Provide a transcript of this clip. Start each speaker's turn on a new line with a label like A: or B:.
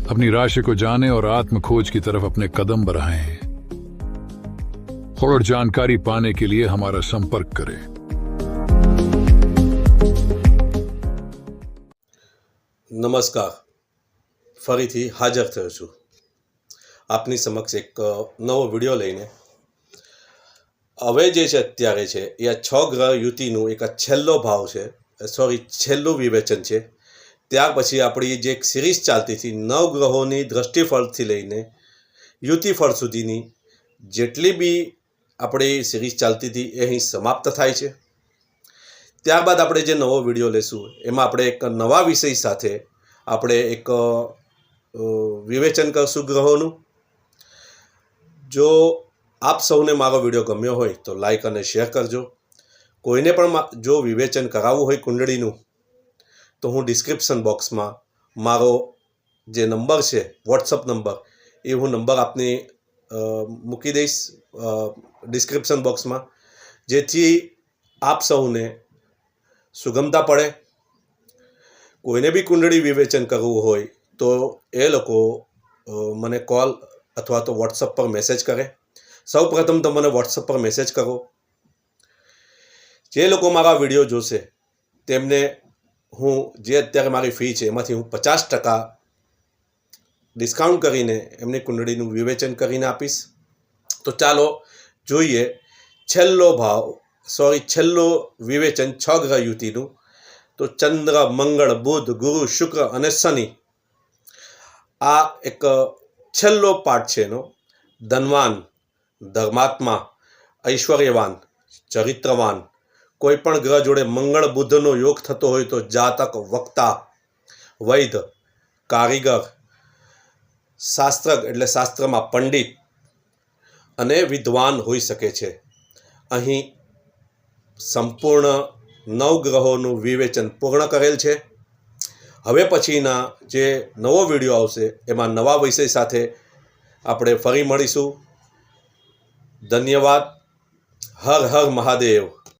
A: अपनी राशि को जाने और आत्म खोज की तरफ अपने कदम बढ़ाएं। और जानकारी पाने के लिए हमारा संपर्क करें।
B: नमस्कार, फरीथी हाजर थयो छुं आपनी समक्ष एक नवो विडियो लईने। हवे जे छे अत्यारे छे ए 6 ग्रह युतिनुं एक छेल्लो भाव छे, छेल्लुं विवेचन छे। त्यार पछी आपणी जे एक सीरीज चालती थी 9 ग्रहोनी दृष्टिफळथी लईने युतिफळ सुधीनी जेटली बी आपणी सीरीज चालती थी ए અહીં समाप्त थाय छे। ત્યારબાદ આપણે જે નવો વિડીયો લેશું એમાં આપણે એક નવા વિષય સાથે આપણે એક વિવેચન કરશું ગ્રહોનું। જો આપ સૌને મારો વિડીયો ગમ્યો હોય તો લાઈક અને શેર કરજો। કોઈને પણ જો વિવેચન કરાવવું હોય કુંડળીનું તો હું ડિસ્ક્રિપ્શન બોક્સમાં મારો જે નંબર છે વોટ્સઅપ નંબર એ હું નંબર આપને મૂકી દઈશ ડિસ્ક્રિપ્શન બોક્સમાં, જેથી આપ સૌને સુગમતા પડે। કોઈને બી કુંડળી વિવેચન કરવું હોય તો એ લોકો મને કોલ અથવા તો વોટ્સઅપ પર મેસેજ કરે। સૌ પ્રથમ તો મને વોટ્સઅપ પર મેસેજ કરો। જે લોકો મારા વિડીયો જોશે તેમને હું જે અત્યારે મારી ફી છે એમાંથી હું 50% ડિસ્કાઉન્ટ કરીને એમની કુંડળીનું વિવેચન કરીને આપીશ। તો ચાલો જોઈએ છેલ્લો વિવેચન 6 ગ્રહ યુતિનું। તો ચંદ્ર, મંગળ, બુધ, ગુરુ, શુક્ર અને શનિ આ એક છેલ્લો પાઠ છે એનો। ધનવાન, ધર્માત્મા, ઐશ્વર્યવાન, ચરિત્રવાન, કોઈ પણ ગ્રહ જોડે મંગળ બુધનો યોગ થતો હોય તો જાતક વક્તા, વૈધ, કારીગર, શાસ્ત્રજ્ઞ એટલે શાસ્ત્રમાં પંડિત અને વિદ્વાન હોઈ શકે છે। અહીં સંપૂર્ણ 9 ગ્રહોનું વિવેચન પૂર્ણ કરેલ છે। હવે પછીના જે નવો વિડીયો આવશે એમાં નવા વિષય સાથે આપણે ફરી મળીશું। ધન્યવાદ। હર હર મહાદેવ।